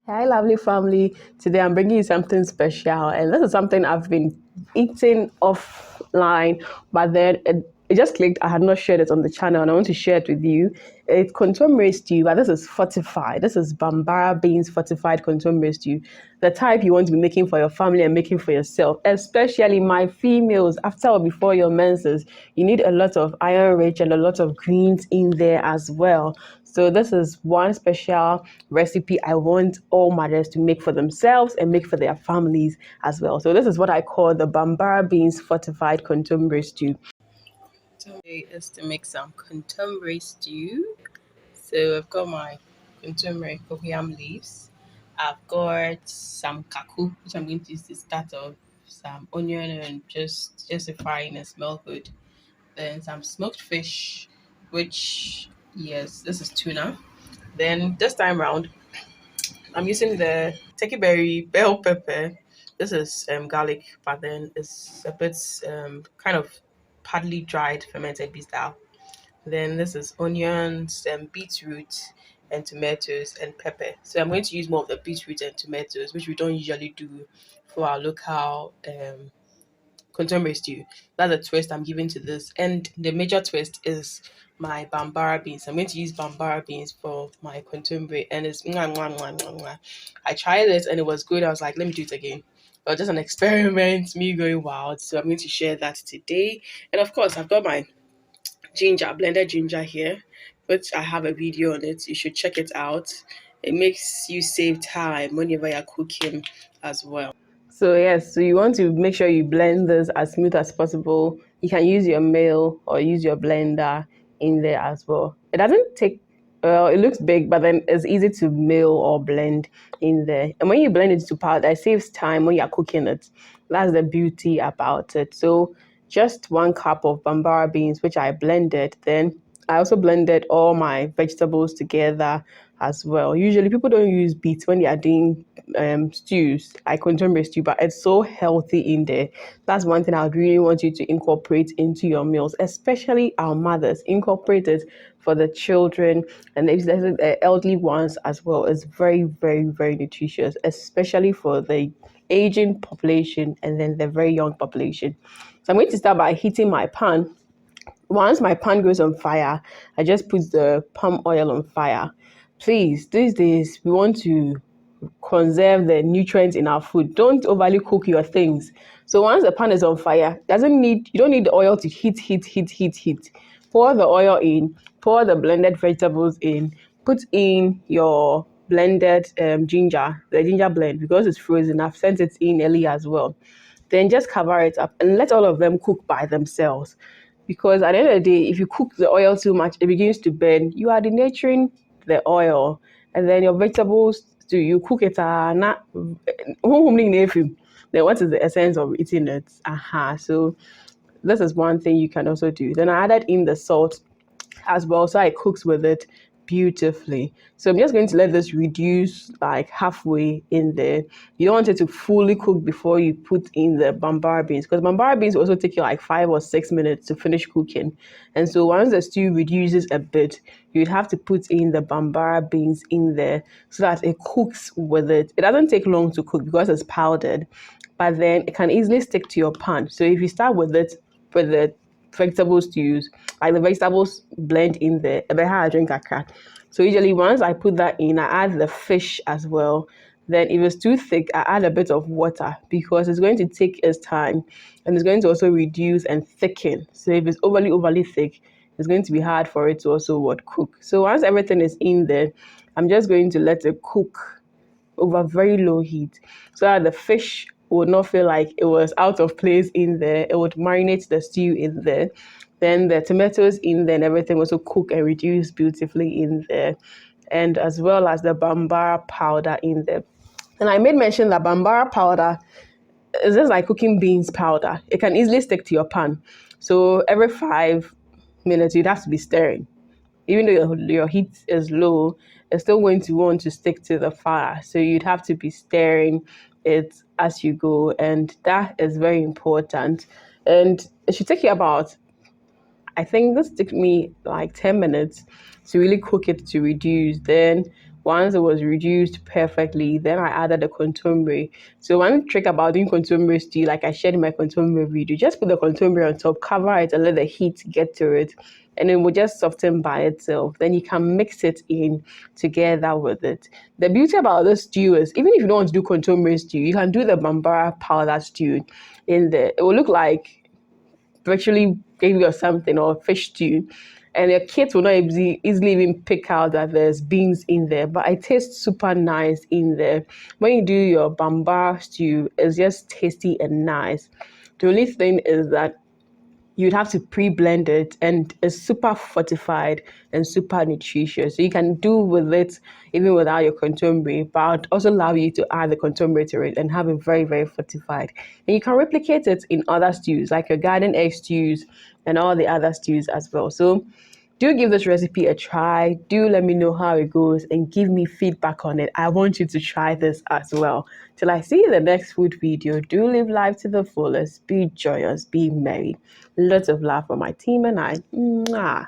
Hi, lovely family. Today I'm bringing you something special, and this is something I've been eating offline, but then it just clicked. I had not shared it on the channel, and I want to share it with you. It's Kontomire stew, but this is fortified. This is Bambara beans fortified Kontomire stew, the type you want to be making for your family and making for yourself, especially my females after or before your menses. You need a lot of iron rich and a lot of greens in there as well. So this is one special recipe I want all mothers to make for themselves and make for their families as well. So this is what I call the Bambara beans fortified contemporary stew. Today is to make some contemporary stew. So I've got my contemporary cocoyam leaves. I've got some Kako, which I'm going to use to start off, some onion and just to fry and smell good. Then some smoked fish, which yes, this is tuna. Then this time round, I'm using the Turkeyberry bell pepper. This is garlic, but then it's a bit kind of partly dried fermented beet style. Then this is onions and beetroot and tomatoes and pepper. So I'm going to use more of the beetroot and tomatoes, which we don't usually do for our local contemporary stew. That's a twist I'm giving to this. And the major twist is my Bambara beans. I'm going to use Bambara beans for my contemporary, and it's mwah, mwah, mwah, mwah, mwah. I tried it and it was good. I was like, let me do it again. It was just an experiment, me going wild. So I'm going to share that today. And of course, I've got my ginger, blended ginger here, which I have a video on it. You should check it out. It makes you save time whenever you're cooking as well. So yes, so you want to make sure you blend this as smooth as possible. You can use your mill or use your blender in there as well. It doesn't take well, it looks big, but then it's easy to mill or blend in there. And when you blend it to powder, it saves time when you're cooking it. That's the beauty about it. So just 1 cup of Bambara beans, which I blended. Then I also blended all my vegetables together as well. Usually people don't use beets when they are doing stews, like contemporary stew, but it's so healthy in there. That's one thing I would really want you to incorporate into your meals, especially our mothers. Incorporate it for the children and the elderly ones as well. It's very, very, very nutritious, especially for the aging population and then the very young population. So I'm going to start by heating my pan. Once my pan goes on fire, I just put the palm oil on fire. Please, these days we want to conserve the nutrients in our food. Don't overly cook your things. So once the pan is on fire, you don't need the oil to heat. Pour the oil in, pour the blended vegetables in, put in your blended the ginger blend because it's frozen. I've sent it in early as well. Then just cover it up and let all of them cook by themselves. Because at the end of the day, if you cook the oil too much, it begins to burn. You are denaturing the oil, and then your vegetables. Do you cook it? Not then what is the essence of eating it? So this is one thing you can also do. Then I added in the salt as well, so it cooks with it beautifully. So I'm just going to let this reduce like halfway in there. You don't want it to fully cook before you put in the Bambara beans, because Bambara beans also take you like 5 or 6 minutes to finish cooking. And so once the stew reduces a bit, you'd have to put in the Bambara beans in there so that it cooks with it. It doesn't take long to cook because it's powdered, but then it can easily stick to your pan. So if you start with it with the vegetables to use, like the vegetables blend in there, I drink a crack. So usually once I put that in, I add the fish as well. Then if it's too thick, I add a bit of water because it's going to take its time and it's going to also reduce and thicken. So if it's overly thick, it's going to be hard for it to also cook. So once everything is in there, I'm just going to let it cook over very low heat so that the fish would not feel like it was out of place in there. It would marinate the stew in there. Then the tomatoes in there and everything also cook and reduce beautifully in there. And as well as the Bambara powder in there. And I made mention that Bambara powder is just like cooking beans powder. It can easily stick to your pan. So every 5 minutes, you'd have to be stirring. Even though your heat is low, it's still going to want to stick to the fire. So you'd have to be stirring it as you go. And that is very important. And it should take you about, I think this took me like 10 minutes to really cook it to reduce. Then Once it was reduced perfectly, then I added the kontomire. So one trick about doing kontomire stew, like I shared in my kontomire video, just put the kontomire on top, cover it, and let the heat get to it, and it will just soften by itself. Then you can mix it in together with it. The beauty about this stew is, even if you don't want to do kontomire stew, you can do the Bambara powder stew in there. It will look like virtually gravy or something, or fish stew, and your kids will not easily even pick out that there's beans in there, but it tastes super nice in there. When you do your Bambara stew, it's just tasty and nice. The only thing is that you'd have to pre-blend it, and it's super fortified and super nutritious. So you can do with it even without your kontomire, but I'd also allow you to add the kontomire to it and have it very, very fortified. And you can replicate it in other stews, like your garden egg stews and all the other stews as well. So do give this recipe a try. Do let me know how it goes and give me feedback on it. I want you to try this as well. Till I see you in the next food video, do live life to the fullest. Be joyous, be merry. Lots of love from my team and I. Mwah.